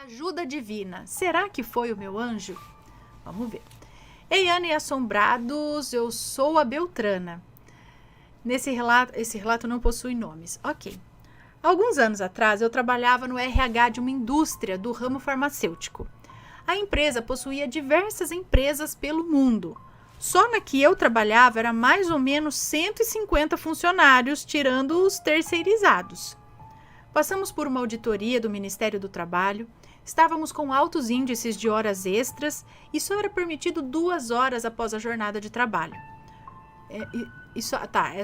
Ajuda divina. Será que foi o meu anjo? Vamos ver. Ei, Ana e assombrados, eu sou a Beltrana. Esse relato não possui nomes. Ok. Alguns anos atrás, eu trabalhava no RH de uma indústria do ramo farmacêutico. A empresa possuía diversas empresas pelo mundo. Só na que eu trabalhava era mais ou menos 150 funcionários, tirando os terceirizados. Passamos por uma auditoria do Ministério do Trabalho, estávamos com altos índices de horas extras e só era permitido 2 horas após a jornada de trabalho.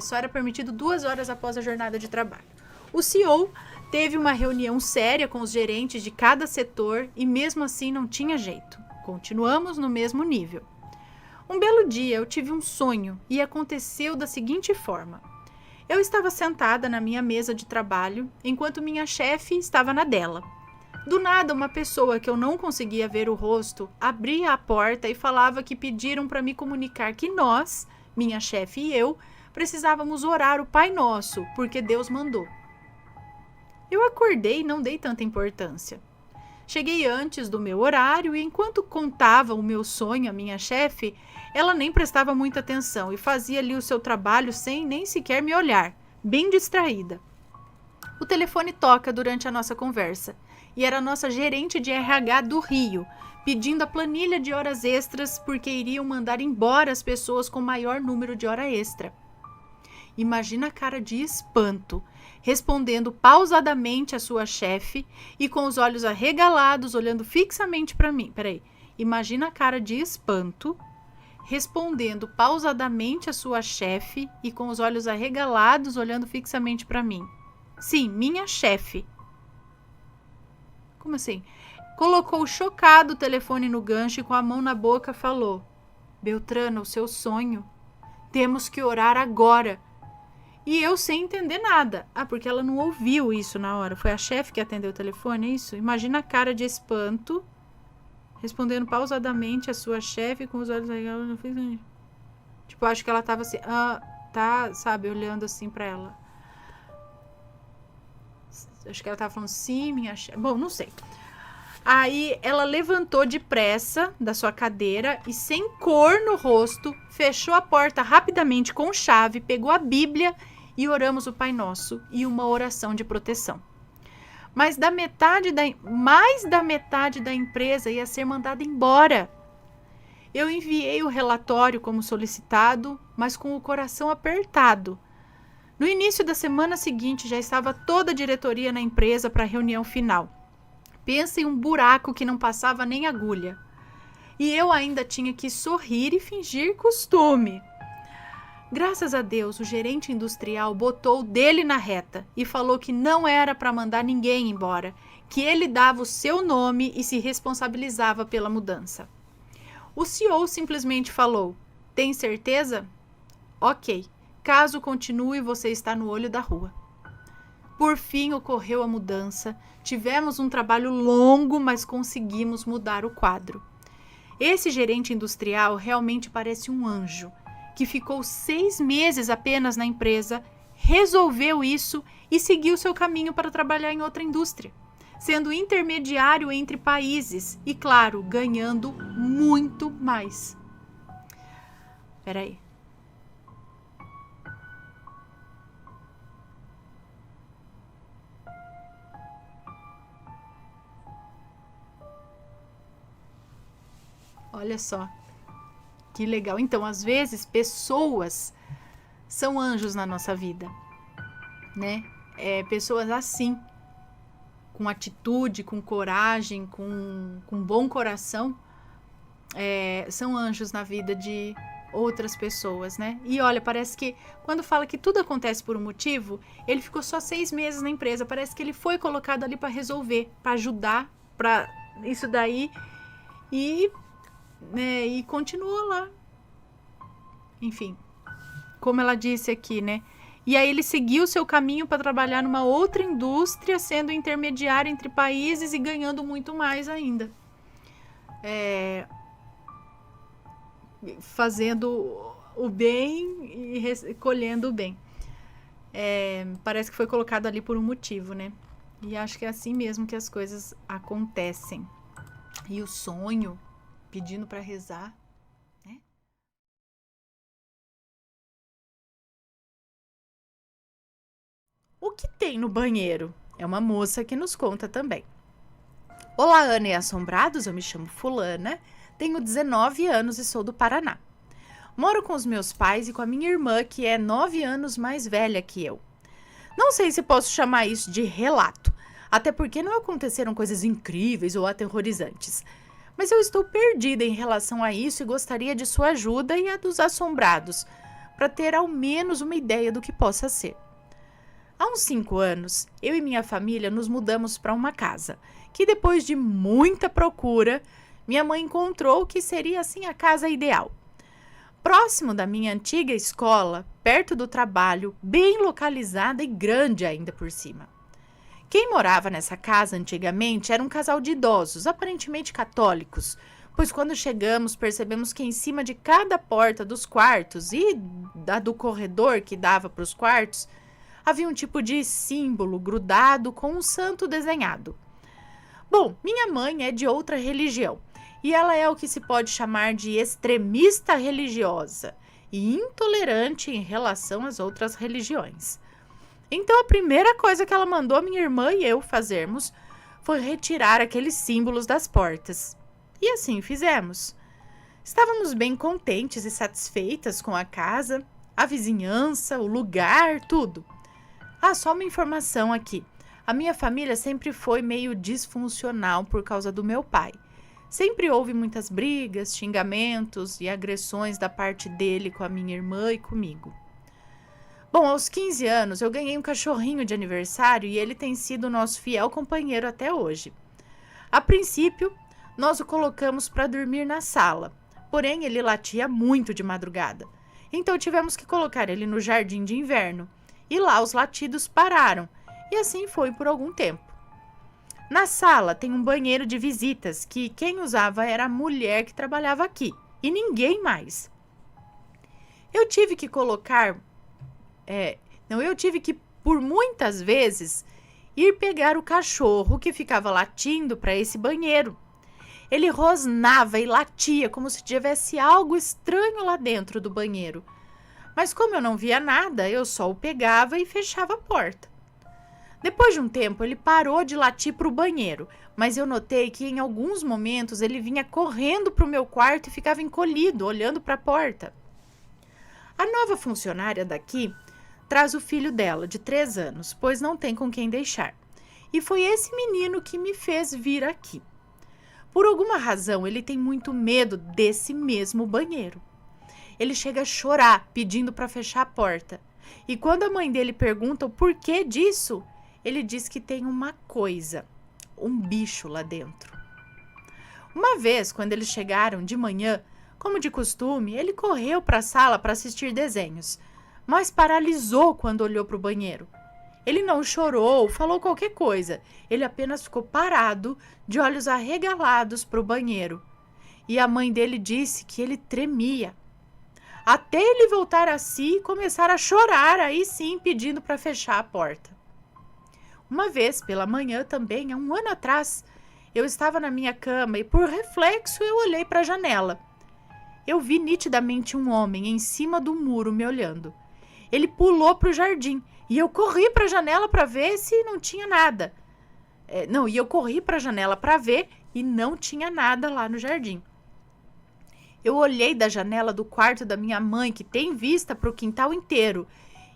Só era permitido 2 horas após a jornada de trabalho. O CEO teve uma reunião séria com os gerentes de cada setor e mesmo assim não tinha jeito. Continuamos no mesmo nível. Um belo dia eu tive um sonho e aconteceu da seguinte forma. Eu estava sentada na minha mesa de trabalho enquanto minha chefe estava na dela. Do nada, uma pessoa que eu não conseguia ver o rosto abria a porta e falava que pediram para me comunicar que nós, minha chefe e eu, precisávamos orar o Pai Nosso, porque Deus mandou. Eu acordei e não dei tanta importância. Cheguei antes do meu horário e enquanto contava o meu sonho à minha chefe, ela nem prestava muita atenção e fazia ali o seu trabalho sem nem sequer me olhar, bem distraída. O telefone toca durante a nossa conversa e era a nossa gerente de RH do Rio, pedindo a planilha de horas extras porque iriam mandar embora as pessoas com maior número de hora extra. Imagina a cara de espanto, respondendo pausadamente à sua chefe e com os olhos arregalados, olhando fixamente para mim. Imagina a cara de espanto, respondendo pausadamente à sua chefe e com os olhos arregalados, olhando fixamente para mim. Sim, minha chefe. Como assim? Colocou chocado o telefone no gancho e com a mão na boca falou: Beltrana, o seu sonho. Temos que orar agora. E eu sem entender nada. Porque ela não ouviu isso na hora. Foi a chefe que atendeu o telefone, é isso? Imagina a cara de espanto, respondendo pausadamente a sua chefe com os olhos arregalados. Tipo, acho que ela tava assim, sabe, olhando assim pra ela. Acho que ela tava falando, sim, minha chefe. Bom, não sei. Aí ela levantou depressa da sua cadeira e, sem cor no rosto, fechou a porta rapidamente com chave, pegou a Bíblia e oramos o Pai Nosso e uma oração de proteção. Mais da metade da empresa ia ser mandada embora. Eu enviei o relatório como solicitado, mas com o coração apertado. No início da semana seguinte, já estava toda a diretoria na empresa para a reunião final. Pensa em um buraco que não passava nem agulha. E eu ainda tinha que sorrir e fingir costume. Graças a Deus, o gerente industrial botou o dele na reta e falou que não era para mandar ninguém embora, que ele dava o seu nome e se responsabilizava pela mudança. O CEO simplesmente falou: tem certeza? Ok, caso continue, você está no olho da rua. Por fim, ocorreu a mudança. Tivemos um trabalho longo, mas conseguimos mudar o quadro. Esse gerente industrial realmente parece um anjo, que ficou 6 meses apenas na empresa, resolveu isso e seguiu seu caminho para trabalhar em outra indústria, sendo intermediário entre países e, claro, ganhando muito mais. Peraí. Olha só, que legal. Então, às vezes, pessoas são anjos na nossa vida, né? Pessoas assim, com atitude, com coragem, com bom coração, são anjos na vida de outras pessoas, né? E olha, parece que quando fala que tudo acontece por um motivo, ele ficou só 6 meses na empresa. Parece que ele foi colocado ali para resolver, para ajudar, para isso daí e continua lá. Enfim, como ela disse aqui, né? E aí ele seguiu seu caminho para trabalhar numa outra indústria, sendo intermediário entre países e ganhando muito mais ainda. Fazendo o bem e colhendo o bem. Parece que foi colocado ali por um motivo, né? E acho que é assim mesmo que as coisas acontecem. E o sonho, pedindo para rezar, né? O que tem no banheiro? É uma moça que nos conta também. Olá, Ana e assombrados, eu me chamo Fulana, tenho 19 anos e sou do Paraná. Moro com os meus pais e com a minha irmã, que é 9 anos mais velha que eu. Não sei se posso chamar isso de relato, até porque não aconteceram coisas incríveis ou aterrorizantes. Mas eu estou perdida em relação a isso e gostaria de sua ajuda e a dos assombrados, para ter ao menos uma ideia do que possa ser. Há uns 5 anos, eu e minha família nos mudamos para uma casa, que depois de muita procura, minha mãe encontrou que seria assim a casa ideal. Próximo da minha antiga escola, perto do trabalho, bem localizada e grande ainda por cima. Quem morava nessa casa antigamente era um casal de idosos, aparentemente católicos, pois quando chegamos percebemos que em cima de cada porta dos quartos e da do corredor que dava para os quartos, havia um tipo de símbolo grudado com um santo desenhado. Bom, minha mãe é de outra religião e ela é o que se pode chamar de extremista religiosa e intolerante em relação às outras religiões. Então a primeira coisa que ela mandou minha irmã e eu fazermos foi retirar aqueles símbolos das portas. E assim fizemos. Estávamos bem contentes e satisfeitas com a casa, a vizinhança, o lugar, tudo. Ah, só uma informação aqui. A minha família sempre foi meio disfuncional por causa do meu pai. Sempre houve muitas brigas, xingamentos e agressões da parte dele com a minha irmã e comigo. Bom, aos 15 anos eu ganhei um cachorrinho de aniversário e ele tem sido nosso fiel companheiro até hoje. A princípio, nós o colocamos para dormir na sala, porém ele latia muito de madrugada. Então tivemos que colocar ele no jardim de inverno e lá os latidos pararam e assim foi por algum tempo. Na sala tem um banheiro de visitas que quem usava era a mulher que trabalhava aqui e ninguém mais. Eu tive que por muitas vezes ir pegar o cachorro que ficava latindo para esse banheiro. Ele rosnava e latia como se tivesse algo estranho lá dentro do banheiro. Mas como eu não via nada, eu só o pegava e fechava a porta. Depois de um tempo, ele parou de latir para o banheiro, mas eu notei que em alguns momentos ele vinha correndo para o meu quarto e ficava encolhido, olhando para a porta. A nova funcionária daqui traz o filho dela, de 3 anos, pois não tem com quem deixar. E foi esse menino que me fez vir aqui. Por alguma razão, ele tem muito medo desse mesmo banheiro. Ele chega a chorar, pedindo para fechar a porta. E quando a mãe dele pergunta o porquê disso, ele diz que tem uma coisa, um bicho lá dentro. Uma vez, quando eles chegaram de manhã, como de costume, ele correu para a sala para assistir desenhos, mas paralisou quando olhou para o banheiro. Ele não chorou, falou qualquer coisa. Ele apenas ficou parado, de olhos arregalados para o banheiro. E a mãe dele disse que ele tremia. Até ele voltar a si e começar a chorar, aí sim pedindo para fechar a porta. Uma vez, pela manhã também, há um ano atrás, eu estava na minha cama e por reflexo eu olhei para a janela. Eu vi nitidamente um homem em cima do muro me olhando. Ele pulou para o jardim e eu corri para a janela para ver se não tinha nada. Eu corri para a janela para ver e não tinha nada lá no jardim. Eu olhei da janela do quarto da minha mãe, que tem vista para o quintal inteiro,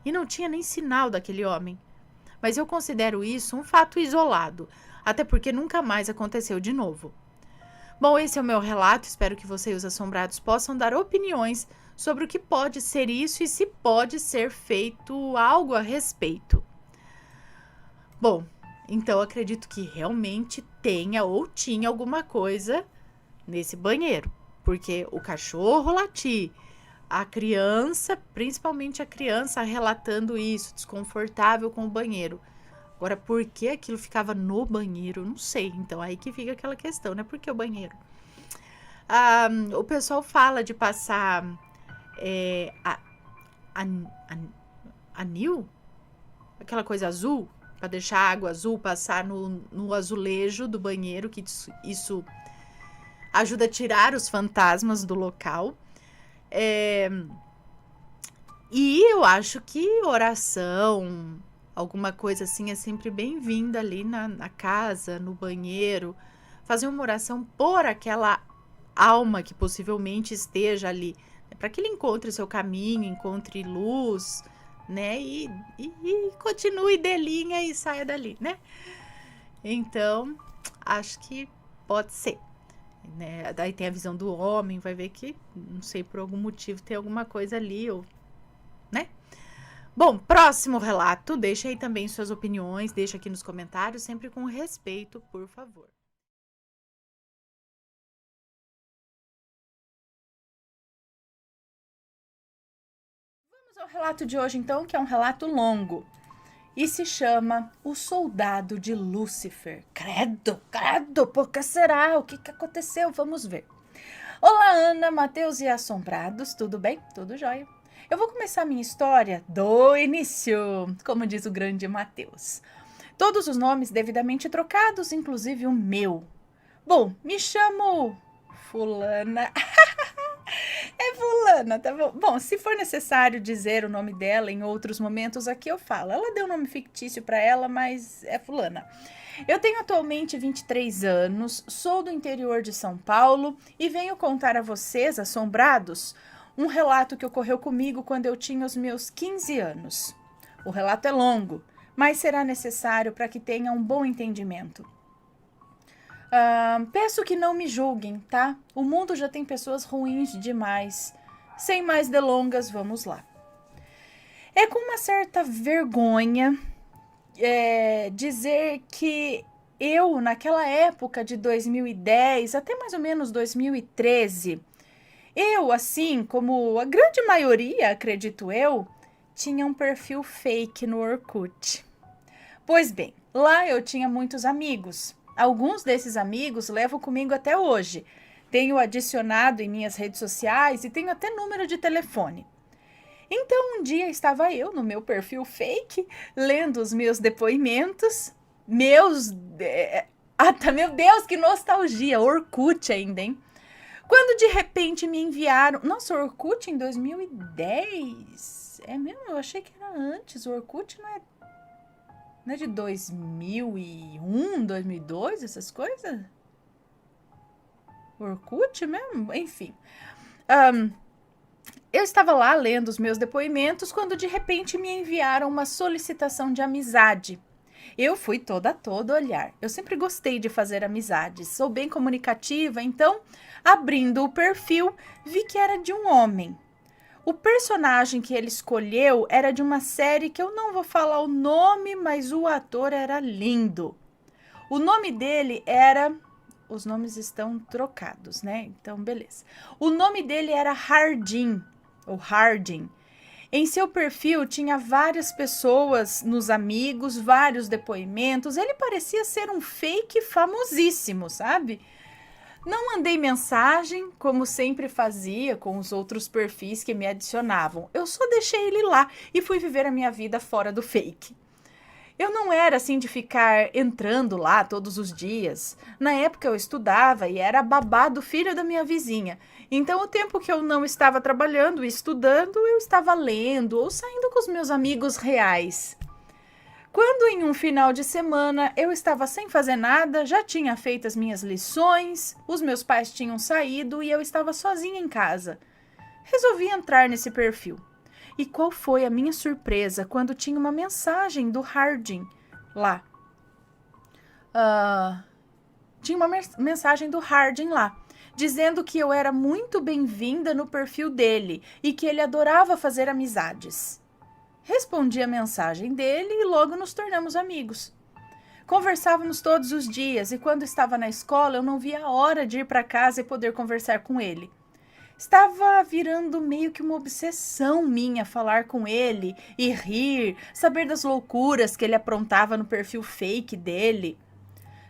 e não tinha nem sinal daquele homem. Mas eu considero isso um fato isolado, até porque nunca mais aconteceu de novo. Bom, esse é o meu relato, espero que vocês, os assombrados, possam dar opiniões sobre o que pode ser isso e se pode ser feito algo a respeito. Bom, então acredito que realmente tenha ou tinha alguma coisa nesse banheiro, porque o cachorro latir, a criança, principalmente a criança relatando isso, desconfortável com o banheiro. Agora, por que aquilo ficava no banheiro? Não sei. Então, aí que fica aquela questão, né? Por que o banheiro? O pessoal fala de passar anil? Aquela coisa azul para deixar a água azul passar no azulejo do banheiro, que isso ajuda a tirar os fantasmas do local. E eu acho que oração, alguma coisa assim, é sempre bem-vinda ali na casa, no banheiro. Fazer uma oração por aquela alma que possivelmente esteja ali, para que ele encontre seu caminho, encontre luz, né? E continue de linha e saia dali, né? Então, acho que pode ser. Né? Daí tem a visão do homem, vai ver que, não sei, por algum motivo tem alguma coisa ali, ou, né? Bom, próximo relato, deixa aí também suas opiniões, deixa aqui nos comentários, sempre com respeito, por favor. Vamos ao relato de hoje, então, que é um relato longo. E se chama O Soldado de Lúcifer. Credo, por que será? O que aconteceu? Vamos ver. Olá, Ana, Matheus e Assombrados, tudo bem? Tudo jóia. Eu vou começar minha história do início, como diz o grande Matheus. Todos os nomes devidamente trocados, inclusive o meu. Bom, me chamo Fulana. É Fulana, tá bom? Bom, se for necessário dizer o nome dela em outros momentos, aqui eu falo. Ela deu um nome fictício para ela, mas é Fulana. Eu tenho atualmente 23 anos, sou do interior de São Paulo e venho contar a vocês, assombrados, um relato que ocorreu comigo quando eu tinha os meus 15 anos. O relato é longo, mas será necessário para que tenha um bom entendimento. Peço que não me julguem, tá? O mundo já tem pessoas ruins demais. Sem mais delongas, vamos lá. É com uma certa vergonha dizer que eu, naquela época de 2010 até mais ou menos 2013, eu, assim como a grande maioria, acredito eu, tinha um perfil fake no Orkut. Pois bem, lá eu tinha muitos amigos. Alguns desses amigos levo comigo até hoje. Tenho adicionado em minhas redes sociais e tenho até número de telefone. Então, um dia estava eu no meu perfil fake, lendo os meus depoimentos. Meu Deus, que nostalgia! Orkut ainda, hein? Quando de repente me enviaram... Nossa, Orkut em 2010? É mesmo? Eu achei que era antes. O Orkut não é de 2001, 2002, essas coisas? Orkut mesmo? Enfim. Eu estava lá lendo os meus depoimentos quando de repente me enviaram uma solicitação de amizade. Eu fui toda a todo olhar. Eu sempre gostei de fazer amizades. Sou bem comunicativa, então, abrindo o perfil, vi que era de um homem. O personagem que ele escolheu era de uma série que eu não vou falar o nome, mas o ator era lindo. O nome dele era... Os nomes estão trocados, né? Então, beleza. O nome dele era Hardin, ou Hardin. Em seu perfil tinha várias pessoas nos amigos, vários depoimentos. Ele parecia ser um fake famosíssimo, sabe? Não mandei mensagem, como sempre fazia com os outros perfis que me adicionavam. Eu só deixei ele lá e fui viver a minha vida fora do fake. Eu não era assim de ficar entrando lá todos os dias. Na época eu estudava e era babá do filho da minha vizinha. Então o tempo que eu não estava trabalhando e estudando, eu estava lendo ou saindo com os meus amigos reais. Quando em um final de semana eu estava sem fazer nada, já tinha feito as minhas lições, os meus pais tinham saído e eu estava sozinha em casa. Resolvi entrar nesse perfil. E qual foi a minha surpresa quando tinha uma mensagem do Hardin lá? Tinha uma mensagem do Hardin lá, dizendo que eu era muito bem-vinda no perfil dele e que ele adorava fazer amizades. Respondi a mensagem dele e logo nos tornamos amigos. Conversávamos todos os dias e quando estava na escola eu não via a hora de ir para casa e poder conversar com ele. Estava virando meio que uma obsessão minha falar com ele e rir, saber das loucuras que ele aprontava no perfil fake dele.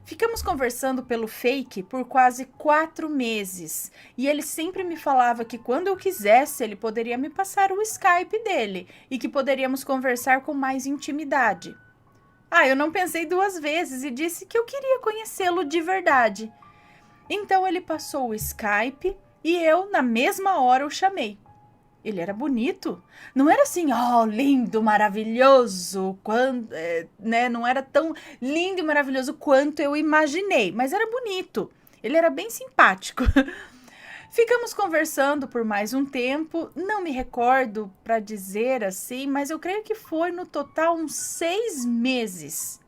Ficamos conversando pelo fake por quase 4 meses e ele sempre me falava que quando eu quisesse ele poderia me passar o Skype dele e que poderíamos conversar com mais intimidade. Eu não pensei duas vezes e disse que eu queria conhecê-lo de verdade. Então ele passou o Skype e eu, na mesma hora, o chamei. Ele era bonito. Não era assim, lindo, maravilhoso, né? Não era tão lindo e maravilhoso quanto eu imaginei, mas era bonito. Ele era bem simpático. Ficamos conversando por mais um tempo, não me recordo para dizer assim, mas eu creio que foi no total uns 6 meses.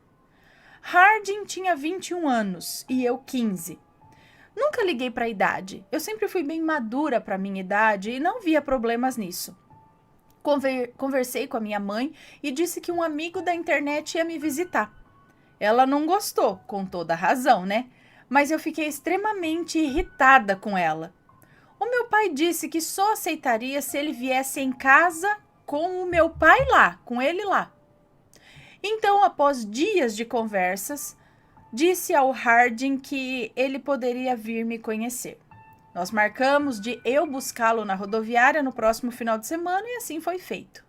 Harding tinha 21 anos e eu 15. Nunca liguei para a idade. Eu sempre fui bem madura para minha idade e não via problemas nisso. Conversei com a minha mãe e disse que um amigo da internet ia me visitar. Ela não gostou, com toda razão, né? Mas eu fiquei extremamente irritada com ela. O meu pai disse que só aceitaria se ele viesse em casa com o meu pai lá, com ele lá. Então, após dias de conversas, disse ao Harding que ele poderia vir me conhecer. Nós marcamos de eu buscá-lo na rodoviária no próximo final de semana e assim foi feito.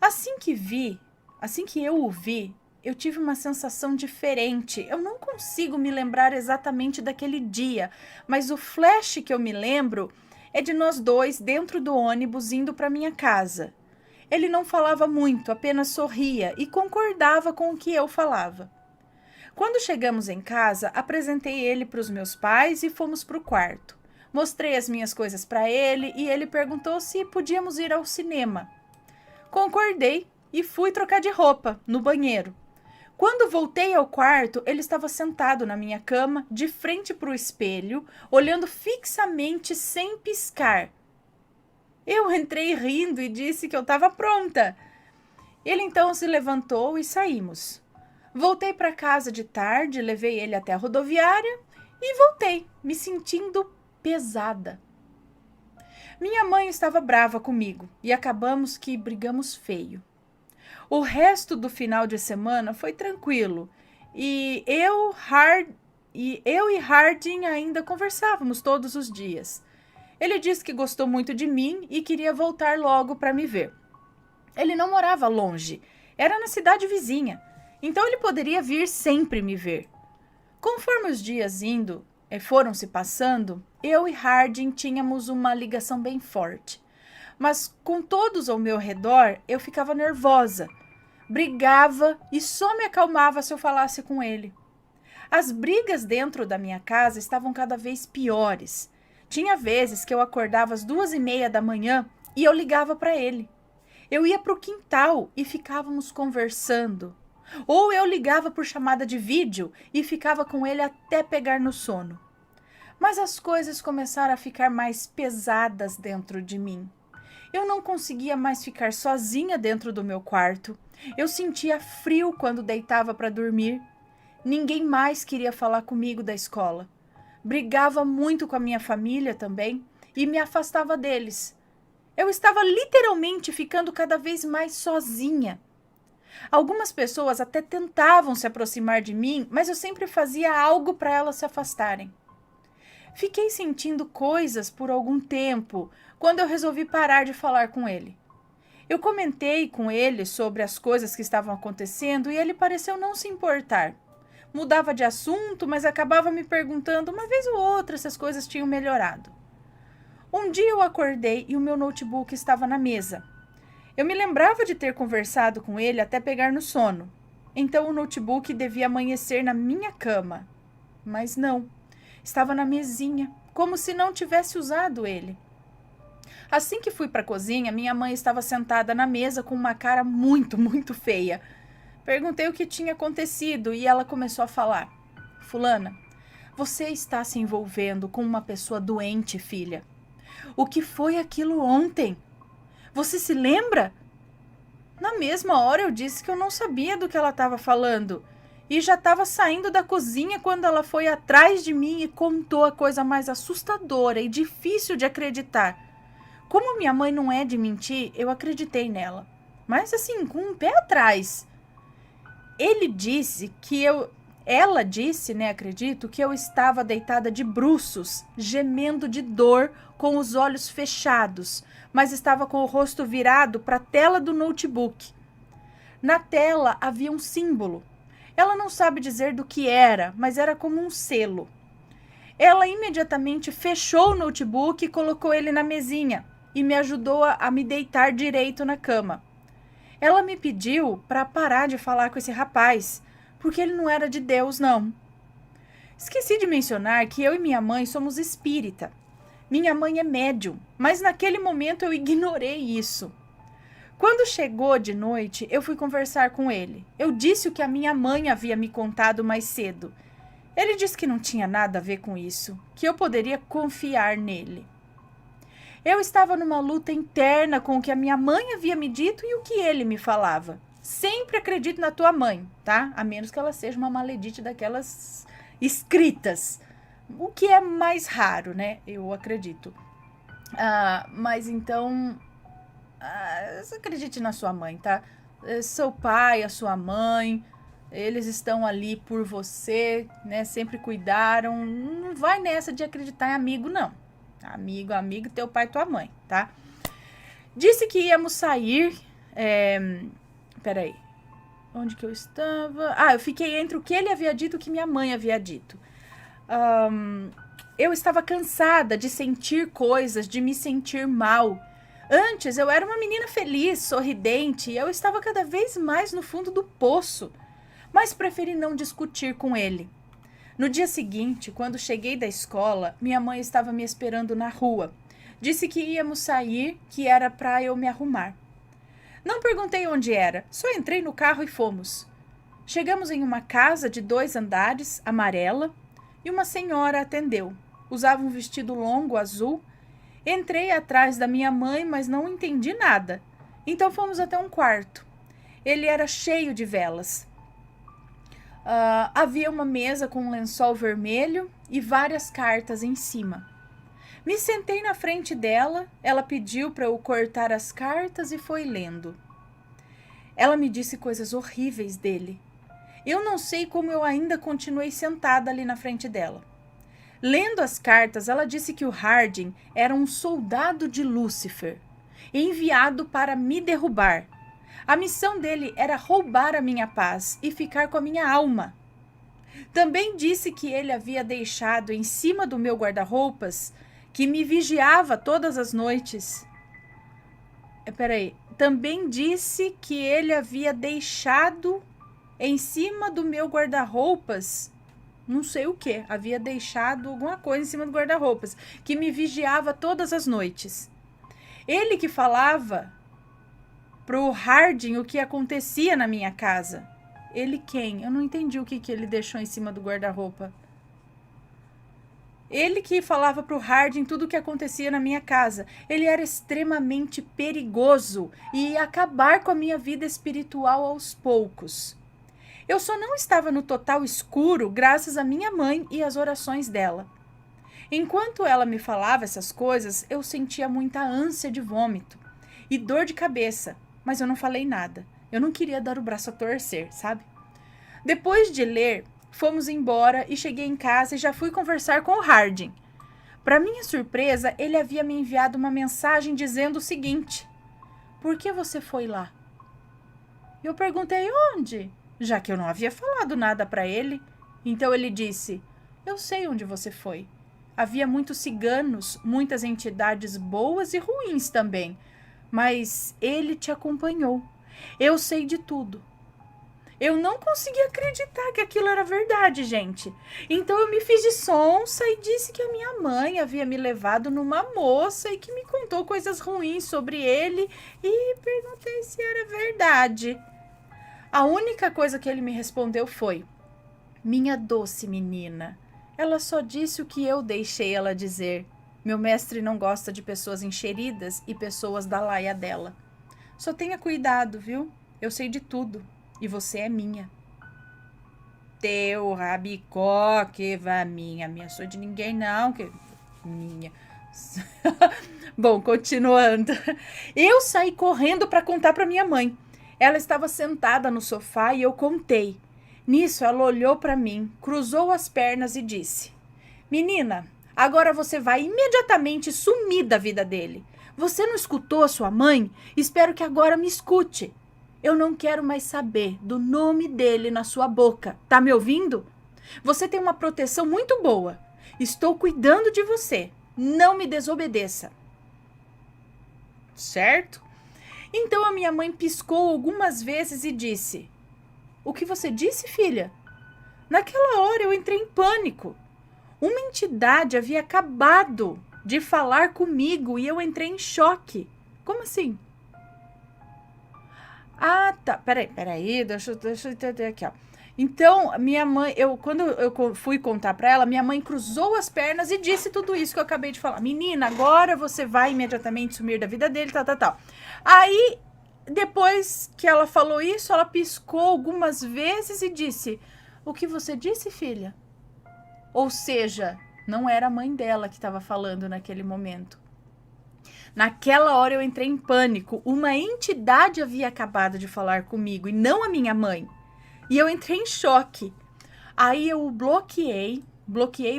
Assim que eu o vi, eu tive uma sensação diferente. Eu não consigo me lembrar exatamente daquele dia, mas o flash que eu me lembro é de nós dois dentro do ônibus indo para minha casa. Ele não falava muito, apenas sorria e concordava com o que eu falava. Quando chegamos em casa, apresentei ele para os meus pais e fomos para o quarto. Mostrei as minhas coisas para ele e ele perguntou se podíamos ir ao cinema. Concordei e fui trocar de roupa no banheiro. Quando voltei ao quarto, ele estava sentado na minha cama, de frente para o espelho, olhando fixamente sem piscar. Eu entrei rindo e disse que eu estava pronta. Ele então se levantou e saímos. Voltei para casa de tarde, levei ele até a rodoviária e voltei, me sentindo pesada. Minha mãe estava brava comigo e acabamos que brigamos feio. O resto do final de semana foi tranquilo e eu e Harding ainda conversávamos todos os dias. Ele disse que gostou muito de mim e queria voltar logo para me ver. Ele não morava longe, era na cidade vizinha, então ele poderia vir sempre me ver. Conforme os dias foram se passando, eu e Harding tínhamos uma ligação bem forte. Mas com todos ao meu redor, eu ficava nervosa, brigava e só me acalmava se eu falasse com ele. As brigas dentro da minha casa estavam cada vez piores. Tinha vezes que eu acordava às 2:30 da manhã e eu ligava para ele. Eu ia para o quintal e ficávamos conversando. Ou eu ligava por chamada de vídeo e ficava com ele até pegar no sono. Mas as coisas começaram a ficar mais pesadas dentro de mim. Eu não conseguia mais ficar sozinha dentro do meu quarto. Eu sentia frio quando deitava para dormir. Ninguém mais queria falar comigo da escola. Brigava muito com a minha família também e me afastava deles. Eu estava literalmente ficando cada vez mais sozinha. Algumas pessoas até tentavam se aproximar de mim, mas eu sempre fazia algo para elas se afastarem. Fiquei sentindo coisas por algum tempo, quando eu resolvi parar de falar com ele. Eu comentei com ele sobre as coisas que estavam acontecendo e ele pareceu não se importar. Mudava de assunto, mas acabava me perguntando uma vez ou outra se as coisas tinham melhorado. Um dia eu acordei e o meu notebook estava na mesa. Eu me lembrava de ter conversado com ele até pegar no sono. Então o notebook devia amanhecer na minha cama. Mas não, estava na mesinha, como se não tivesse usado ele. Assim que fui para a cozinha, minha mãe estava sentada na mesa com uma cara muito, muito feia. Perguntei o que tinha acontecido e ela começou a falar. Fulana, você está se envolvendo com uma pessoa doente, filha. O que foi aquilo ontem? Você se lembra? Na mesma hora eu disse que eu não sabia do que ela estava falando. E já estava saindo da cozinha quando ela foi atrás de mim e contou a coisa mais assustadora e difícil de acreditar. Como minha mãe não é de mentir, eu acreditei nela. Mas assim, com um pé atrás. Ela disse, acredito, que eu estava deitada de bruços, gemendo de dor, com os olhos fechados, mas estava com o rosto virado para a tela do notebook. Na tela havia um símbolo. Ela não sabe dizer do que era, mas era como um selo. Ela imediatamente fechou o notebook e colocou ele na mesinha e me ajudou a me deitar direito na cama. Ela me pediu para parar de falar com esse rapaz, porque ele não era de Deus, não. Esqueci de mencionar que eu e minha mãe somos espírita. Minha mãe é médium, mas naquele momento eu ignorei isso. Quando chegou de noite, eu fui conversar com ele. Eu disse o que a minha mãe havia me contado mais cedo. Ele disse que não tinha nada a ver com isso, que eu poderia confiar nele. Eu estava numa luta interna com o que a minha mãe havia me dito e o que ele me falava. Sempre acredito na tua mãe, tá? A menos que ela seja uma maledite daquelas escritas. O que é mais raro, né? Eu acredito. Mas então... acredite na sua mãe, tá? Seu pai, a sua mãe... Eles estão ali por você, né? Sempre cuidaram. Não vai nessa de acreditar em amigo, não. Amigo, teu pai e tua mãe, tá? Disse que íamos sair... Peraí. Onde que eu estava? Eu fiquei entre o que ele havia dito e o que minha mãe havia dito. Eu estava cansada de sentir coisas, de me sentir mal. Antes, eu era uma menina feliz, sorridente, e eu estava cada vez mais no fundo do poço. Mas preferi não discutir com ele. No dia seguinte, quando cheguei da escola, minha mãe estava me esperando na rua. Disse que íamos sair, que era para eu me arrumar. Não perguntei onde era, só entrei no carro e fomos. Chegamos em uma casa de 2 andares, amarela, e uma senhora atendeu. Usava um vestido longo, azul. Entrei atrás da minha mãe, mas não entendi nada. Então fomos até um quarto. Ele era cheio de velas. Havia uma mesa com um lençol vermelho e várias cartas em cima. Me sentei na frente dela, ela pediu para eu cortar as cartas e foi lendo. Ela me disse coisas horríveis dele. Eu não sei como eu ainda continuei sentada ali na frente dela. Lendo as cartas, ela disse que o Harding era um soldado de Lúcifer, enviado para me derrubar. A missão dele era roubar a minha paz e ficar com a minha alma. Também disse que ele havia deixado em cima do meu guarda-roupas, que me vigiava todas as noites. Também disse que ele havia deixado em cima do meu guarda-roupas, não sei o que, havia deixado alguma coisa em cima do guarda-roupas, que me vigiava todas as noites. Ele que falava pro Harding o que acontecia na minha casa. Ele quem? Eu não entendi o que ele deixou em cima do guarda-roupa. Ele que falava pro Harding tudo o que acontecia na minha casa. Ele era extremamente perigoso e ia acabar com a minha vida espiritual aos poucos. Eu só não estava no total escuro graças à minha mãe e às orações dela. Enquanto ela me falava essas coisas, eu sentia muita ânsia de vômito e dor de cabeça, mas eu não falei nada. Eu não queria dar o braço a torcer, sabe? Depois de ler, fomos embora e cheguei em casa e já fui conversar com o Harding. Para minha surpresa, ele havia me enviado uma mensagem dizendo o seguinte: por que você foi lá? Eu perguntei onde, já que eu não havia falado nada para ele. Então ele disse: eu sei onde você foi. Havia muitos ciganos, muitas entidades boas e ruins também, mas ele te acompanhou. Eu sei de tudo. Eu não consegui acreditar que aquilo era verdade, gente. Então eu me fiz de sonsa e disse que a minha mãe havia me levado numa moça e que me contou coisas ruins sobre ele e perguntei se era verdade. A única coisa que ele me respondeu foi: minha doce menina, ela só disse o que eu deixei ela dizer. Meu mestre não gosta de pessoas encheridas e pessoas da laia dela. Só tenha cuidado, viu? Eu sei de tudo. E você é minha. Teu rabicó, que vá minha sou de ninguém não, que minha. Bom, continuando. Eu saí correndo para contar para minha mãe. Ela estava sentada no sofá e eu contei. Nisso ela olhou para mim, cruzou as pernas e disse: menina, agora você vai imediatamente sumir da vida dele. Você não escutou a sua mãe? Espero que agora me escute. Eu não quero mais saber do nome dele na sua boca. Tá me ouvindo? Você tem uma proteção muito boa. Estou cuidando de você. Não me desobedeça. Certo? Então a minha mãe piscou algumas vezes e disse: O que você disse, filha? Naquela hora eu entrei em pânico. Uma entidade havia acabado de falar comigo e eu entrei em choque. Como assim? Ah, tá. Peraí, deixa eu entender aqui, ó. Então, minha mãe, quando eu fui contar pra ela, minha mãe cruzou as pernas e disse tudo isso que eu acabei de falar. Menina, agora você vai imediatamente sumir da vida dele, tal, tal, tal. Aí, depois que ela falou isso, ela piscou algumas vezes e disse: O que você disse, filha? Ou seja, não era a mãe dela que estava falando naquele momento. Naquela hora eu entrei em pânico. Uma entidade havia acabado de falar comigo e não a minha mãe. E eu entrei em choque. Aí eu o bloqueei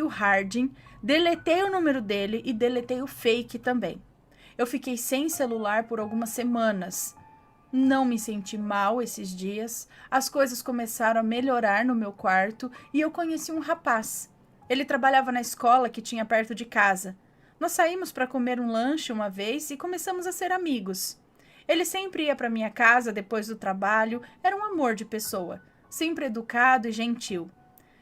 o Harding, deletei o número dele e deletei o fake também. Eu fiquei sem celular por algumas semanas. Não me senti mal esses dias. As coisas começaram a melhorar no meu quarto e eu conheci um rapaz. Ele trabalhava na escola que tinha perto de casa. Nós saímos para comer um lanche uma vez e começamos a ser amigos. Ele sempre ia para minha casa depois do trabalho, era um amor de pessoa, sempre educado e gentil.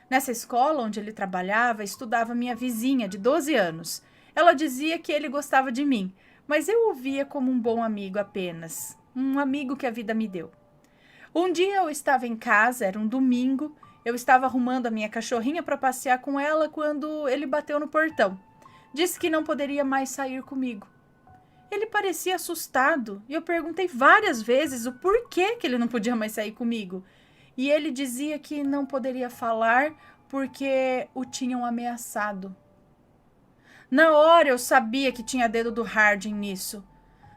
Nessa escola onde ele trabalhava, estudava minha vizinha de 12 anos. Ela dizia que ele gostava de mim, mas eu o via como um bom amigo apenas, um amigo que a vida me deu. Um dia eu estava em casa, era um domingo, eu estava arrumando a minha cachorrinha para passear com ela quando ele bateu no portão. Disse que não poderia mais sair comigo. Ele parecia assustado e eu perguntei várias vezes o porquê que ele não podia mais sair comigo. E ele dizia que não poderia falar porque o tinham ameaçado. Na hora eu sabia que tinha dedo do Harding nisso.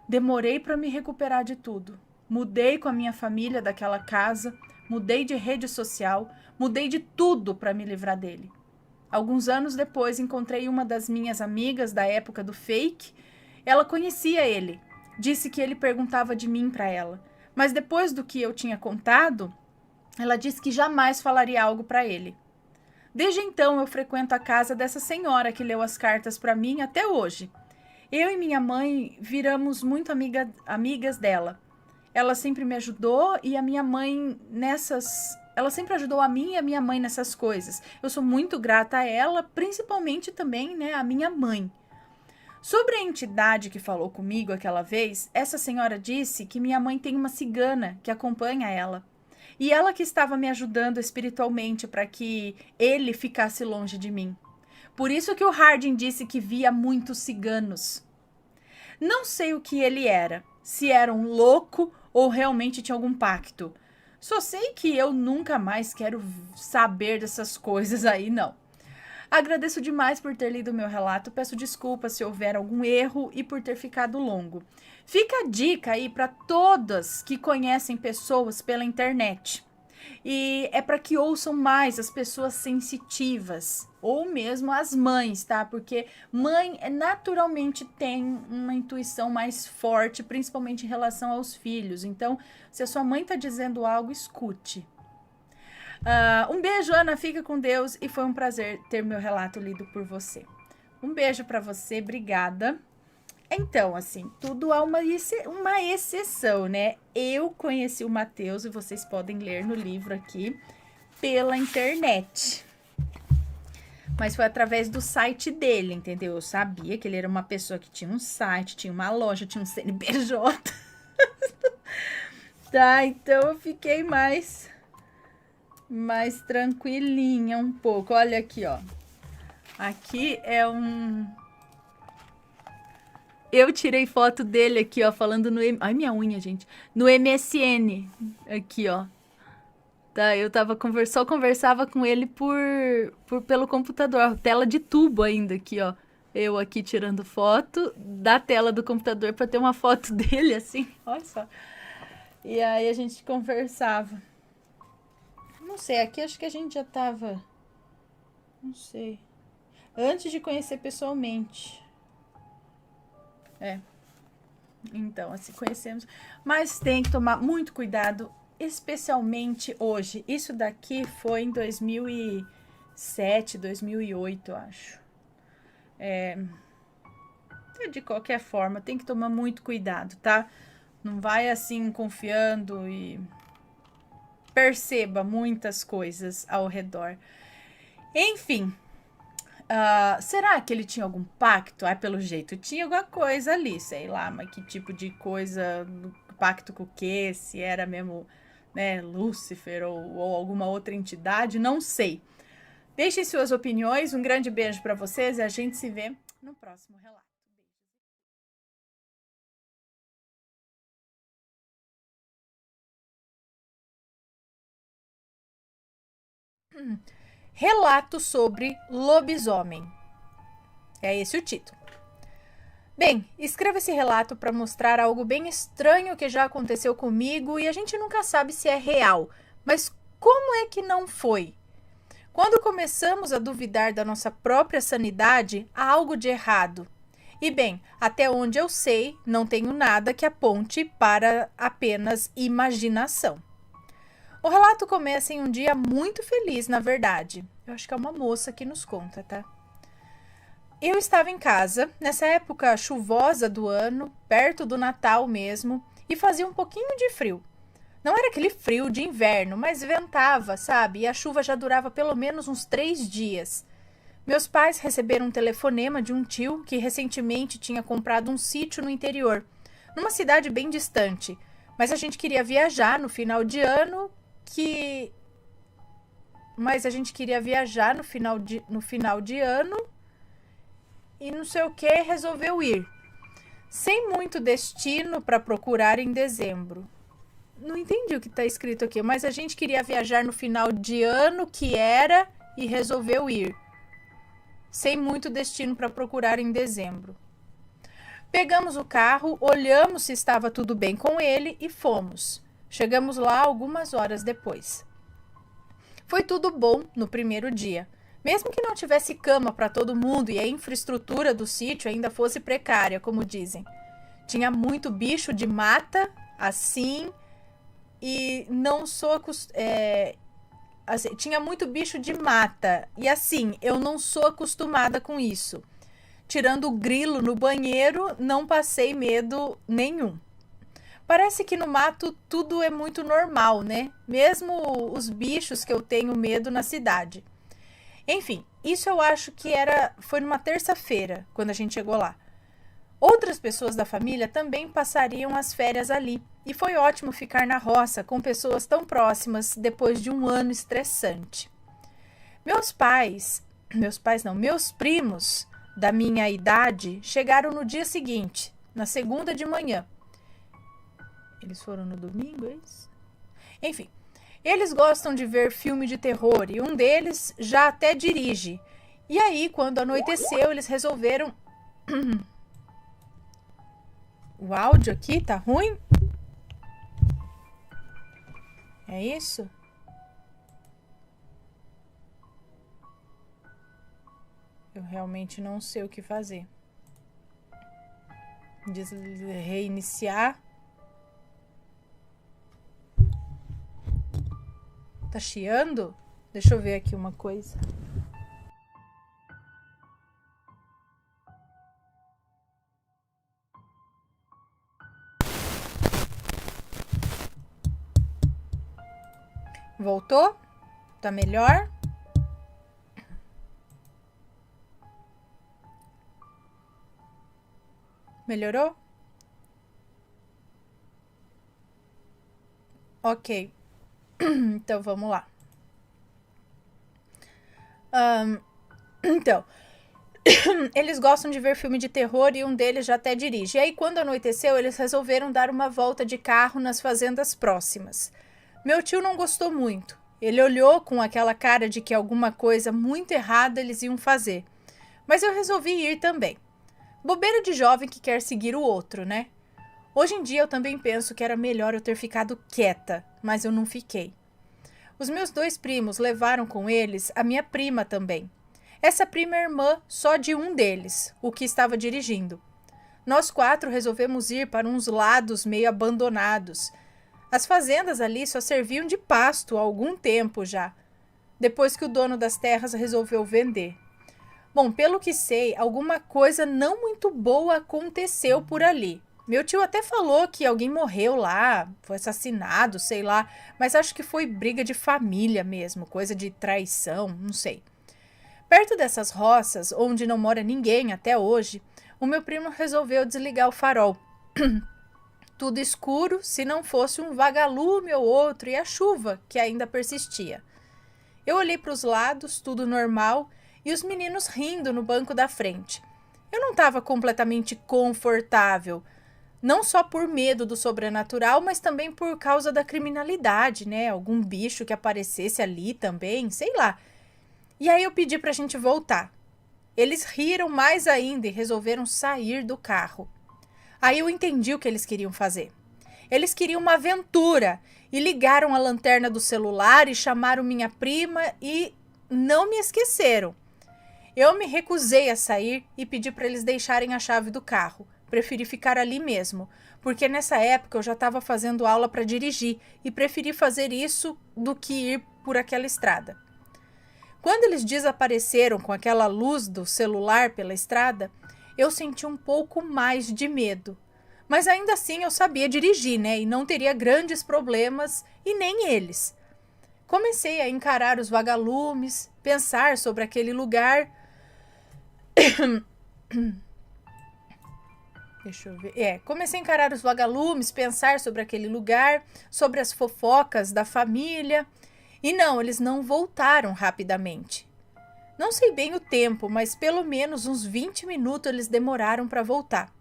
Demorei para me recuperar de tudo. Mudei com a minha família daquela casa, mudei de rede social, mudei de tudo para me livrar dele. Alguns anos depois, encontrei uma das minhas amigas da época do fake. Ela conhecia ele. Disse que ele perguntava de mim para ela. Mas depois do que eu tinha contado, ela disse que jamais falaria algo para ele. Desde então, eu frequento a casa dessa senhora que leu as cartas para mim até hoje. Eu e minha mãe viramos muito amigas dela. Ela sempre me ajudou e a minha mãe nessas... Ela sempre ajudou a mim e a minha mãe nessas coisas. Eu sou muito grata a ela, principalmente também, né, a minha mãe. Sobre a entidade que falou comigo aquela vez, essa senhora disse que minha mãe tem uma cigana que acompanha ela. E ela que estava me ajudando espiritualmente para que ele ficasse longe de mim. Por isso que o Harding disse que via muitos ciganos. Não sei o que ele era, se era um louco ou realmente tinha algum pacto. Só sei que eu nunca mais quero saber dessas coisas aí, não. Agradeço demais por ter lido o meu relato, peço desculpas se houver algum erro e por ter ficado longo. Fica a dica aí para todas que conhecem pessoas pela internet. E é para que ouçam mais as pessoas sensitivas, ou mesmo as mães, tá? Porque mãe naturalmente tem uma intuição mais forte, principalmente em relação aos filhos. Então, se a sua mãe tá dizendo algo, escute. Um beijo, Ana, fica com Deus e foi um prazer ter meu relato lido por você. Um beijo para você, obrigada. Então, assim, tudo há uma exceção, né? Eu conheci o Matheus e vocês podem ler no livro aqui pela internet. Mas foi através do site dele, entendeu? Eu sabia que ele era uma pessoa que tinha um site, tinha uma loja, tinha um CNPJ. Tá, então eu fiquei mais tranquilinha um pouco. Olha aqui, ó. Aqui é um... Eu tirei foto dele aqui, ó, falando no... Ai, minha unha, gente. No MSN. Aqui, ó. Tá, eu tava só conversava com ele pelo computador. Tela de tubo ainda aqui, ó. Eu aqui tirando foto da tela do computador pra ter uma foto dele, assim. Olha só. E aí a gente conversava. Não sei, aqui acho que a gente já tava... Não sei. Antes de conhecer pessoalmente. É. Então, assim, conhecemos. Mas tem que tomar muito cuidado, especialmente hoje. Isso daqui foi em 2007, 2008, acho. De qualquer forma, tem que tomar muito cuidado, tá? Não vai assim confiando e perceba muitas coisas ao redor. Enfim, será que ele tinha algum pacto? Pelo jeito tinha alguma coisa ali, sei lá, mas que tipo de coisa, pacto com o quê? Se era mesmo, né, Lúcifer ou alguma outra entidade, não sei. Deixem suas opiniões, um grande beijo para vocês e a gente se vê no próximo relato. Relato sobre lobisomem. É esse o título. Bem, escreva esse relato para mostrar algo bem estranho que já aconteceu comigo e a gente nunca sabe se é real. Mas como é que não foi? Quando começamos a duvidar da nossa própria sanidade, há algo de errado. E bem, até onde eu sei, não tenho nada que aponte para apenas imaginação. O relato começa em um dia muito feliz, na verdade. Eu acho que é uma moça que nos conta, tá? Eu estava em casa, nessa época chuvosa do ano, perto do Natal mesmo, e fazia um pouquinho de frio. Não era aquele frio de inverno, mas ventava, sabe? E a chuva já durava pelo menos uns 3 dias. Meus pais receberam um telefonema de um tio que recentemente tinha comprado um sítio no interior, numa cidade bem distante. Mas a gente queria viajar no final de ano e não sei o que, resolveu ir. Sem muito destino para procurar em dezembro. Não entendi o que está escrito aqui, mas a gente queria viajar no final de ano que era e resolveu ir. Sem muito destino para procurar em dezembro. Pegamos o carro, olhamos se estava tudo bem com ele e fomos. Chegamos lá algumas horas depois. Foi tudo bom no primeiro dia. Mesmo que não tivesse cama para todo mundo e a infraestrutura do sítio ainda fosse precária, como dizem. Tinha muito bicho de mata, assim, e não sou assim, tinha muito bicho de mata, e assim, eu não sou acostumada com isso. Tirando o grilo no banheiro, não passei medo nenhum. Parece que no mato tudo é muito normal, né? Mesmo os bichos que eu tenho medo na cidade. Enfim, isso eu acho que foi numa terça-feira, quando a gente chegou lá. Outras pessoas da família também passariam as férias ali, e foi ótimo ficar na roça com pessoas tão próximas depois de um ano estressante. Meus primos da minha idade chegaram no dia seguinte, na segunda de manhã. Eles foram no domingo, é isso? Enfim, eles gostam de ver filme de terror e um deles já até dirige. E aí, quando anoiteceu, eles resolveram... O áudio aqui tá ruim? É isso? Eu realmente não sei o que fazer. Reiniciar. Tá chiando? Deixa eu ver aqui uma coisa. Voltou? Tá melhor? Melhorou? Ok. Então vamos lá. Então, eles gostam de ver filme de terror e um deles já até dirige. E aí, quando anoiteceu, eles resolveram dar uma volta de carro nas fazendas próximas. Meu tio não gostou muito. Ele olhou com aquela cara de que alguma coisa muito errada eles iam fazer. Mas eu resolvi ir também. Bobeira de jovem que quer seguir o outro, né? Hoje em dia eu também penso que era melhor eu ter ficado quieta, mas eu não fiquei. Os meus 2 primos levaram com eles a minha prima também. Essa prima é irmã só de um deles, o que estava dirigindo. Nós 4 resolvemos ir para uns lados meio abandonados. As fazendas ali só serviam de pasto há algum tempo já, depois que o dono das terras resolveu vender. Bom, pelo que sei, alguma coisa não muito boa aconteceu por ali. Meu tio até falou que alguém morreu lá, foi assassinado, sei lá, mas acho que foi briga de família mesmo, coisa de traição, não sei. Perto dessas roças, onde não mora ninguém até hoje, o meu primo resolveu desligar o farol. Tudo escuro, se não fosse um vagalume ou outro e a chuva, que ainda persistia. Eu olhei para os lados, tudo normal, e os meninos rindo no banco da frente. Eu não estava completamente confortável, não só por medo do sobrenatural, mas também por causa da criminalidade, né? Algum bicho que aparecesse ali também, sei lá. E aí eu pedi pra gente voltar. Eles riram mais ainda e resolveram sair do carro. Aí eu entendi o que eles queriam fazer. Eles queriam uma aventura e ligaram a lanterna do celular e chamaram minha prima e não me esqueceram. Eu me recusei a sair e pedi para eles deixarem a chave do carro. Preferi ficar ali mesmo, porque nessa época eu já estava fazendo aula para dirigir e preferi fazer isso do que ir por aquela estrada. Quando eles desapareceram com aquela luz do celular pela estrada, eu senti um pouco mais de medo. Mas ainda assim eu sabia dirigir, né? E não teria grandes problemas, e nem eles. Comecei a encarar os vagalumes, pensar sobre aquele lugar. Deixa eu ver. Comecei a encarar os vagalumes, pensar sobre aquele lugar, sobre as fofocas da família. E não, eles não voltaram rapidamente. Não sei bem o tempo, mas pelo menos uns 20 minutos eles demoraram para voltar.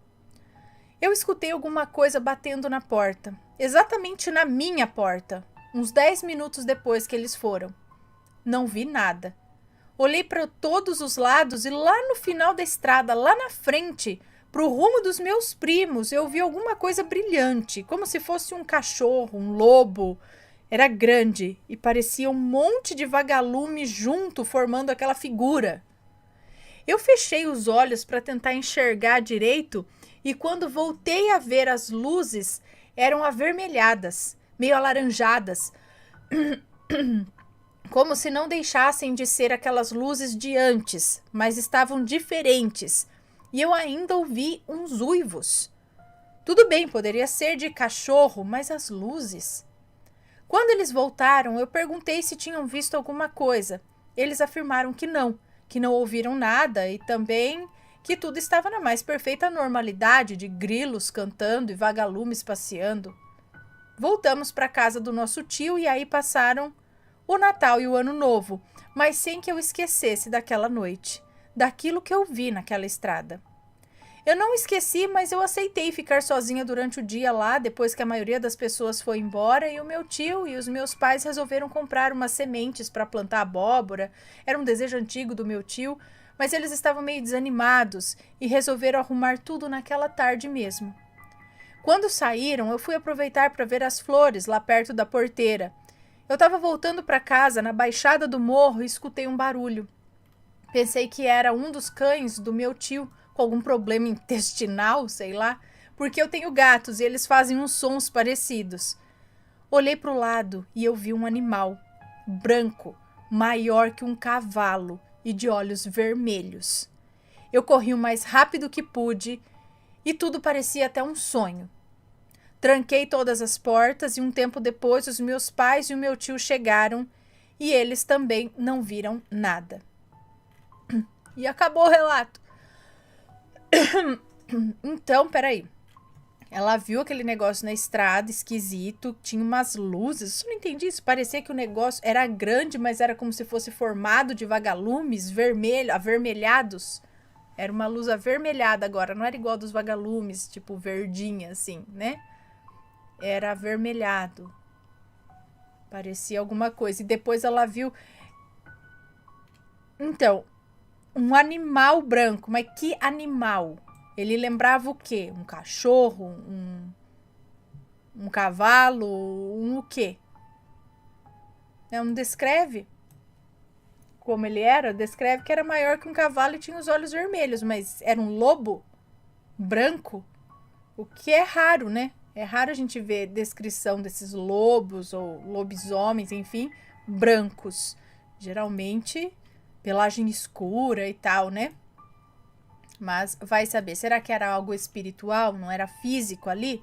Eu escutei alguma coisa batendo na porta, exatamente na minha porta, uns 10 minutos depois que eles foram. Não vi nada. Olhei para todos os lados e lá no final da estrada, lá na frente, para o rumo dos meus primos, eu vi alguma coisa brilhante, como se fosse um cachorro, um lobo. Era grande e parecia um monte de vagalume junto, formando aquela figura. Eu fechei os olhos para tentar enxergar direito e quando voltei a ver as luzes, eram avermelhadas, meio alaranjadas, como se não deixassem de ser aquelas luzes de antes, mas estavam diferentes. E eu ainda ouvi uns uivos. Tudo bem, poderia ser de cachorro, mas as luzes... Quando eles voltaram, eu perguntei se tinham visto alguma coisa. Eles afirmaram que não ouviram nada e também que tudo estava na mais perfeita normalidade, de grilos cantando e vagalumes passeando. Voltamos para a casa do nosso tio e aí passaram o Natal e o Ano Novo, mas sem que eu esquecesse daquela noite, daquilo que eu vi naquela estrada. Eu não esqueci, mas eu aceitei ficar sozinha durante o dia lá, depois que a maioria das pessoas foi embora, e o meu tio e os meus pais resolveram comprar umas sementes para plantar abóbora. Era um desejo antigo do meu tio, mas eles estavam meio desanimados e resolveram arrumar tudo naquela tarde mesmo. Quando saíram, eu fui aproveitar para ver as flores lá perto da porteira. Eu estava voltando para casa na baixada do morro e escutei um barulho. Pensei que era um dos cães do meu tio, com algum problema intestinal, sei lá, porque eu tenho gatos e eles fazem uns sons parecidos. Olhei para o lado e eu vi um animal, branco, maior que um cavalo e de olhos vermelhos. Eu corri o mais rápido que pude e tudo parecia até um sonho. Tranquei todas as portas e um tempo depois os meus pais e o meu tio chegaram e eles também não viram nada. E acabou o relato. Então, peraí. Ela viu aquele negócio na estrada, esquisito, tinha umas luzes. Eu não entendi isso. Parecia que o negócio era grande, mas era como se fosse formado de vagalumes avermelhados. Era uma luz avermelhada agora, não era igual dos vagalumes, tipo verdinha, assim, né? Era avermelhado. Parecia alguma coisa. E depois ela viu... Então... Um animal branco, mas que animal? Ele lembrava o quê? Um cachorro? Um cavalo? O quê? Não descreve como ele era. Descreve que era maior que um cavalo e tinha os olhos vermelhos, mas era um lobo? branco, o que é raro, né? É raro a gente ver descrição desses lobos ou lobisomens, enfim, brancos. Geralmente, pelagem escura e tal, né? Mas vai saber, será que era algo espiritual, não era físico ali?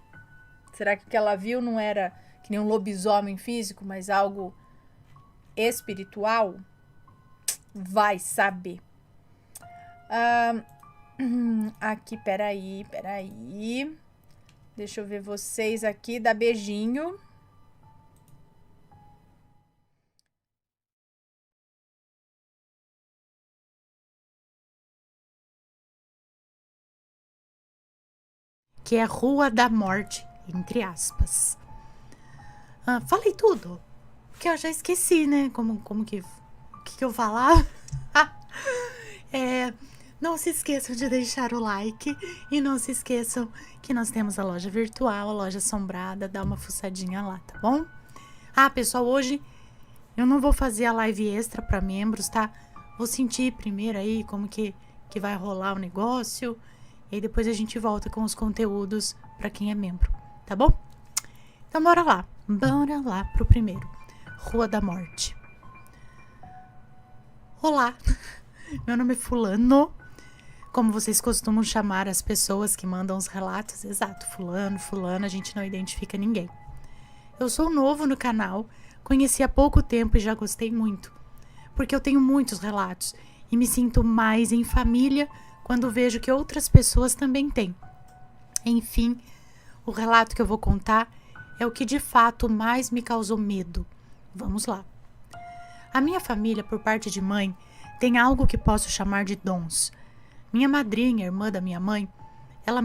Será que o que ela viu não era que nem um lobisomem físico, mas algo espiritual? Vai saber. Aqui, peraí. Deixa eu ver vocês aqui, dá beijinho. Que é Rua da Morte, entre aspas. Falei tudo, que eu já esqueci, né? Como que... O que eu falava? Não se esqueçam de deixar o like e não se esqueçam que nós temos a loja virtual, a loja assombrada, dá uma fuçadinha lá, tá bom? Pessoal, hoje eu não vou fazer a live extra para membros, tá? Vou sentir primeiro aí como que vai rolar o negócio e aí depois a gente volta com os conteúdos para quem é membro, tá bom? Então bora lá pro primeiro, Rua da Morte. Olá, meu nome é Fulano, como vocês costumam chamar as pessoas que mandam os relatos, exato, fulano, a gente não identifica ninguém. Eu sou novo no canal, conheci há pouco tempo e já gostei muito, porque eu tenho muitos relatos e me sinto mais em família quando vejo que outras pessoas também têm. Enfim, o relato que eu vou contar é o que de fato mais me causou medo. Vamos lá. A minha família, por parte de mãe, tem algo que posso chamar de dons. Minha madrinha, irmã da minha mãe, ela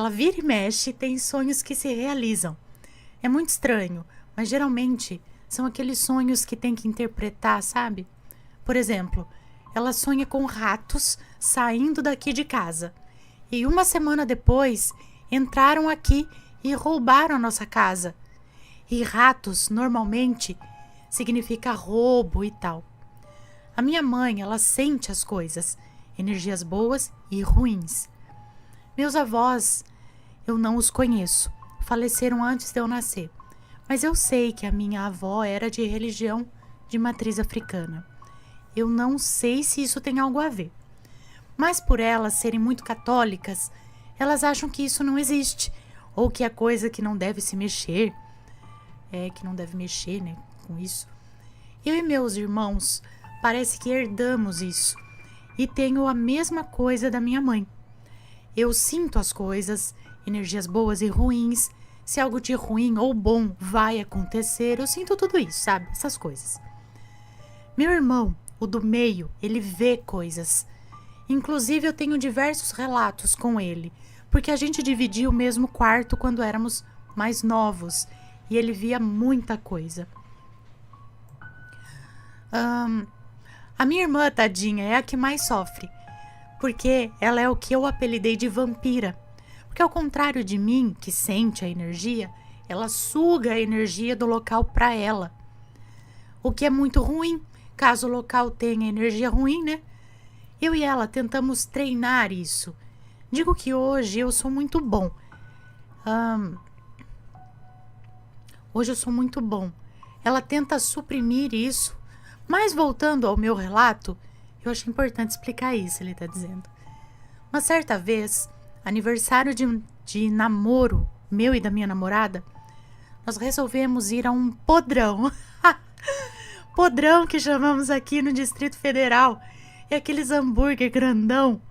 vira e mexe e tem sonhos que se realizam. É muito estranho, mas geralmente são aqueles sonhos que tem que interpretar, sabe? Por exemplo, ela sonha com ratos saindo daqui de casa. E uma semana depois, entraram aqui e roubaram a nossa casa. E ratos, normalmente, significa roubo e tal. A minha mãe, ela sente as coisas, energias boas e ruins. Meus avós, eu não os conheço, faleceram antes de eu nascer, mas eu sei que a minha avó era de religião de matriz africana. Eu não sei se isso tem algo a ver, mas por elas serem muito católicas, elas acham que isso não existe, ou que é coisa que não deve se mexer, que não deve mexer, né, com isso. Eu e meus irmãos, parece que herdamos isso, e tenho a mesma coisa da minha mãe. Eu sinto as coisas, energias boas e ruins, se algo de ruim ou bom vai acontecer, eu sinto tudo isso, sabe? Essas coisas. Meu irmão, o do meio, ele vê coisas. Inclusive, eu tenho diversos relatos com ele, porque a gente dividia o mesmo quarto quando éramos mais novos, e ele via muita coisa. A minha irmã, tadinha, é a que mais sofre, porque ela é o que eu apelidei de vampira. Porque ao contrário de mim, que sente a energia, ela suga a energia do local para ela. O que é muito ruim, caso o local tenha energia ruim, né? Eu e ela tentamos treinar isso. Digo que hoje eu sou muito bom. Hoje eu sou muito bom. Ela tenta suprimir isso. Mas voltando ao meu relato, eu acho importante explicar isso, ele tá dizendo. Uma certa vez, aniversário de namoro meu e da minha namorada, nós resolvemos ir a um podrão. Podrão que chamamos aqui no Distrito Federal. É aqueles hambúrguer grandão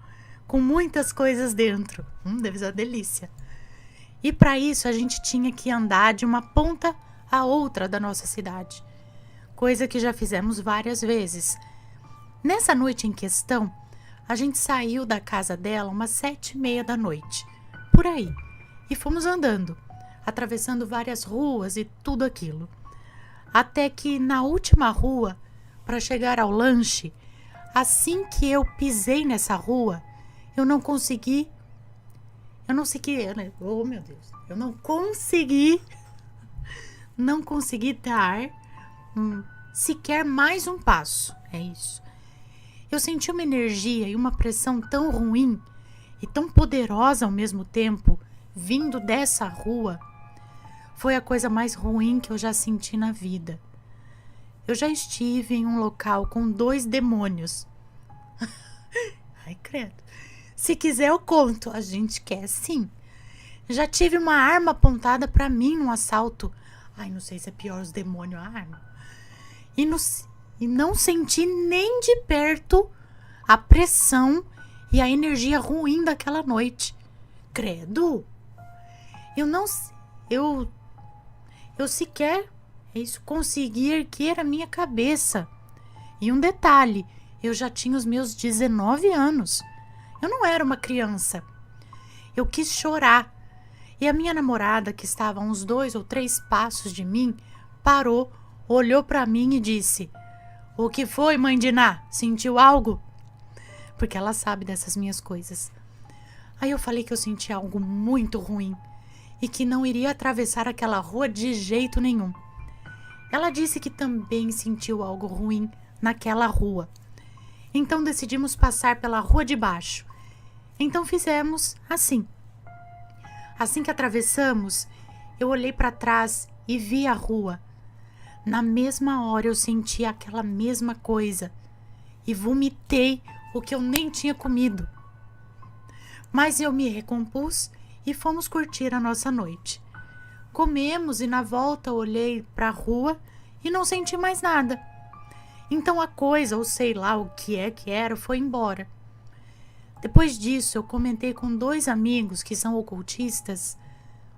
com muitas coisas dentro. Deve ser uma delícia. E para isso a gente tinha que andar de uma ponta a outra da nossa cidade. Coisa que já fizemos várias vezes. Nessa noite em questão, a gente saiu da casa dela umas 7:30 da noite, por aí, e fomos andando, atravessando várias ruas e tudo aquilo. Até que na última rua, para chegar ao lanche, assim que eu pisei nessa rua, eu não consegui, oh meu Deus, eu não consegui dar sequer mais um passo, é isso. Eu senti uma energia e uma pressão tão ruim e tão poderosa ao mesmo tempo, vindo dessa rua, foi a coisa mais ruim que eu já senti na vida. Eu já estive em um local com 2 demônios. Ai, credo. Se quiser eu conto, a gente quer sim. Já tive uma arma apontada pra mim num assalto. Ai, não sei se é pior os demônios ou a arma. E não senti nem de perto a pressão e a energia ruim daquela noite. Credo. Eu sequer consegui erguer a minha cabeça. E um detalhe, eu já tinha os meus 19 anos. Eu não era uma criança. Eu quis chorar. E a minha namorada, que estava a uns 2 ou 3 passos de mim, parou, olhou para mim e disse: "O que foi, mãe de Ná? Sentiu algo?" Porque ela sabe dessas minhas coisas. Aí eu falei que eu senti algo muito ruim e que não iria atravessar aquela rua de jeito nenhum. Ela disse que também sentiu algo ruim naquela rua. Então decidimos passar pela rua de baixo. Então fizemos assim. Assim que atravessamos, eu olhei para trás e vi a rua. Na mesma hora eu senti aquela mesma coisa e vomitei o que eu nem tinha comido. Mas eu me recompus e fomos curtir a nossa noite. Comemos e na volta olhei para a rua e não senti mais nada. Então a coisa, ou sei lá o que era, foi embora. Depois disso, eu comentei com 2 amigos que são ocultistas,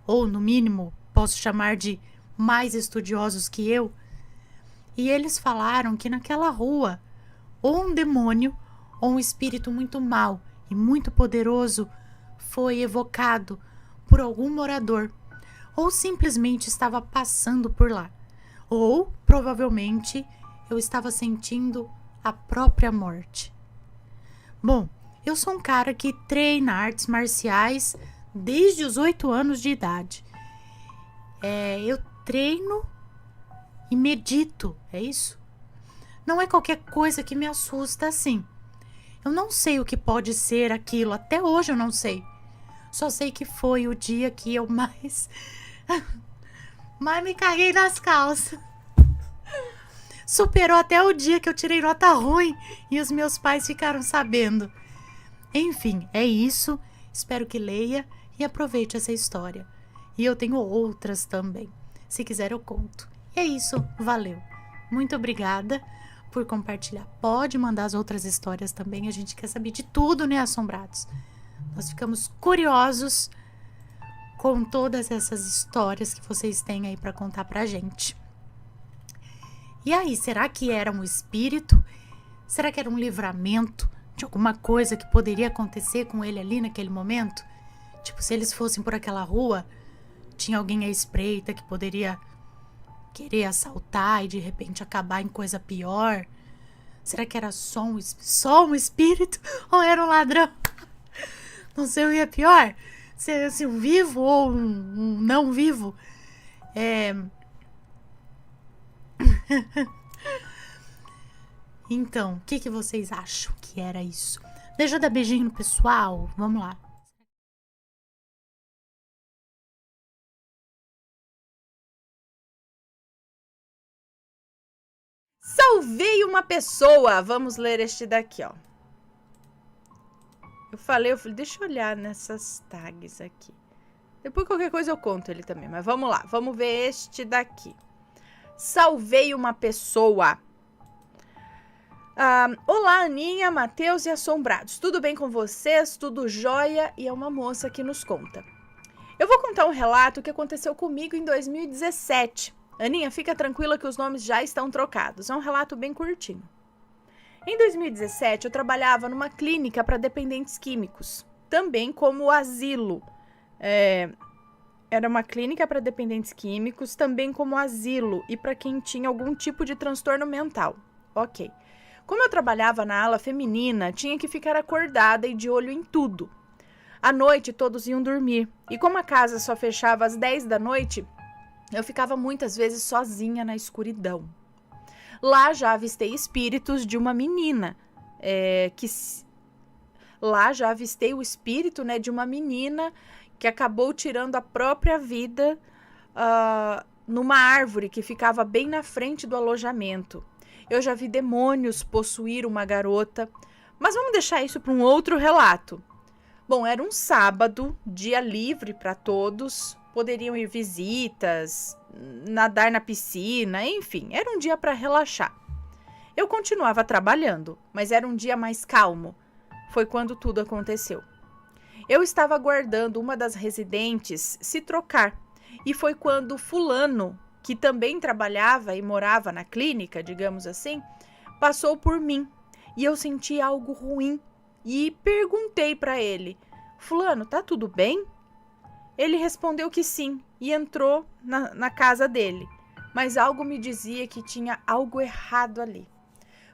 ou no mínimo posso chamar de mais estudiosos que eu, e eles falaram que naquela rua, ou um demônio, ou um espírito muito mau e muito poderoso foi evocado por algum morador, ou simplesmente estava passando por lá, ou provavelmente eu estava sentindo a própria morte. Bom, eu sou um cara que treina artes marciais desde os 8 anos de idade. Eu treino e medito, é isso? Não é qualquer coisa que me assusta assim. Eu não sei o que pode ser aquilo, até hoje eu não sei. Só sei que foi o dia que eu mais me caguei nas calças. Superou até o dia que eu tirei nota ruim e os meus pais ficaram sabendo. Enfim, é isso. Espero que leia e aproveite essa história. E eu tenho outras também. Se quiser eu conto. E é isso, valeu. Muito obrigada por compartilhar. Pode mandar as outras histórias também. A gente quer saber de tudo, né, assombrados? Nós ficamos curiosos com todas essas histórias que vocês têm aí para contar pra gente. E aí, será que era um espírito? Será que era um livramento de alguma coisa que poderia acontecer com ele ali naquele momento? Tipo, se eles fossem por aquela rua, tinha alguém à espreita que poderia querer assaltar e de repente acabar em coisa pior? Será que era só um espírito ou era um ladrão? Não sei o que é pior. Se um vivo ou um não vivo. Então, o que vocês acham que era isso? Deixa eu dar beijinho no pessoal. Vamos lá. Salvei uma pessoa. Vamos ler este daqui, ó. Eu falei, deixa eu olhar nessas tags aqui. Depois qualquer coisa eu conto ele também, mas vamos lá. Vamos ver este daqui. Salvei uma pessoa. Olá, Aninha, Matheus e assombrados. Tudo bem com vocês? Tudo jóia? E é uma moça que nos conta. Eu vou contar um relato que aconteceu comigo em 2017. Aninha, fica tranquila que os nomes já estão trocados. É um relato bem curtinho. Em 2017, eu trabalhava numa clínica para dependentes químicos, também como asilo. Era uma clínica para dependentes químicos, também como asilo e para quem tinha algum tipo de transtorno mental. Ok. Como eu trabalhava na ala feminina, tinha que ficar acordada e de olho em tudo. À noite, todos iam dormir. E como a casa só fechava às 10 da noite, eu ficava muitas vezes sozinha na escuridão. Lá já avistei espíritos de uma menina, Lá já avistei o espírito, né, de uma menina que acabou tirando a própria vida numa árvore que ficava bem na frente do alojamento. Eu já vi demônios possuir uma garota, mas vamos deixar isso para um outro relato. Bom, era um sábado, dia livre para todos, poderiam ir visitas, nadar na piscina, enfim, era um dia para relaxar. Eu continuava trabalhando, mas era um dia mais calmo. Foi quando tudo aconteceu. Eu estava aguardando uma das residentes se trocar, e foi quando fulano, que também trabalhava e morava na clínica, digamos assim, passou por mim, e eu senti algo ruim, e perguntei para ele: fulano, tá tudo bem? Ele respondeu que sim, e entrou na casa dele, mas algo me dizia que tinha algo errado ali.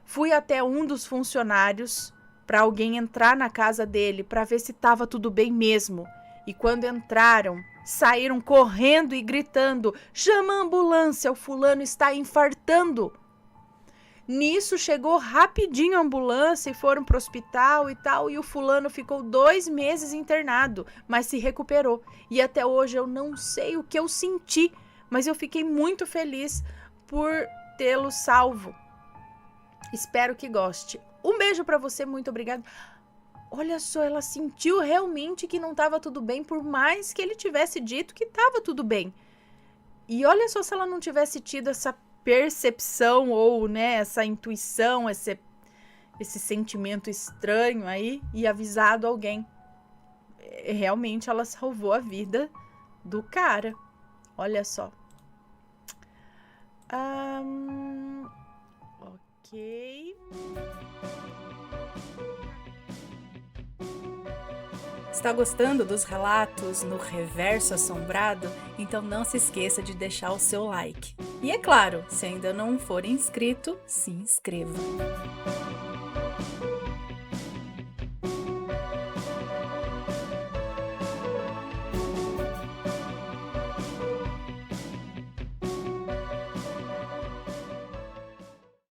Fui até um dos funcionários para alguém entrar na casa dele para ver se estava tudo bem mesmo. E quando entraram, saíram correndo e gritando: chama a ambulância, o fulano está infartando. Nisso chegou rapidinho a ambulância e foram para o hospital e tal, e o fulano ficou 2 meses internado, mas se recuperou. E até hoje eu não sei o que eu senti, mas eu fiquei muito feliz por tê-lo salvo. Espero que goste. Um beijo pra você, muito obrigada. Olha só, ela sentiu realmente que não estava tudo bem, por mais que ele tivesse dito que estava tudo bem. E olha só se ela não tivesse tido essa percepção ou, né, essa intuição, esse sentimento estranho aí e avisado alguém. Realmente ela salvou a vida do cara. Olha só. Ok. Está gostando dos relatos no Reverso Assombrado? Então não se esqueça de deixar o seu like. E é claro, se ainda não for inscrito, se inscreva.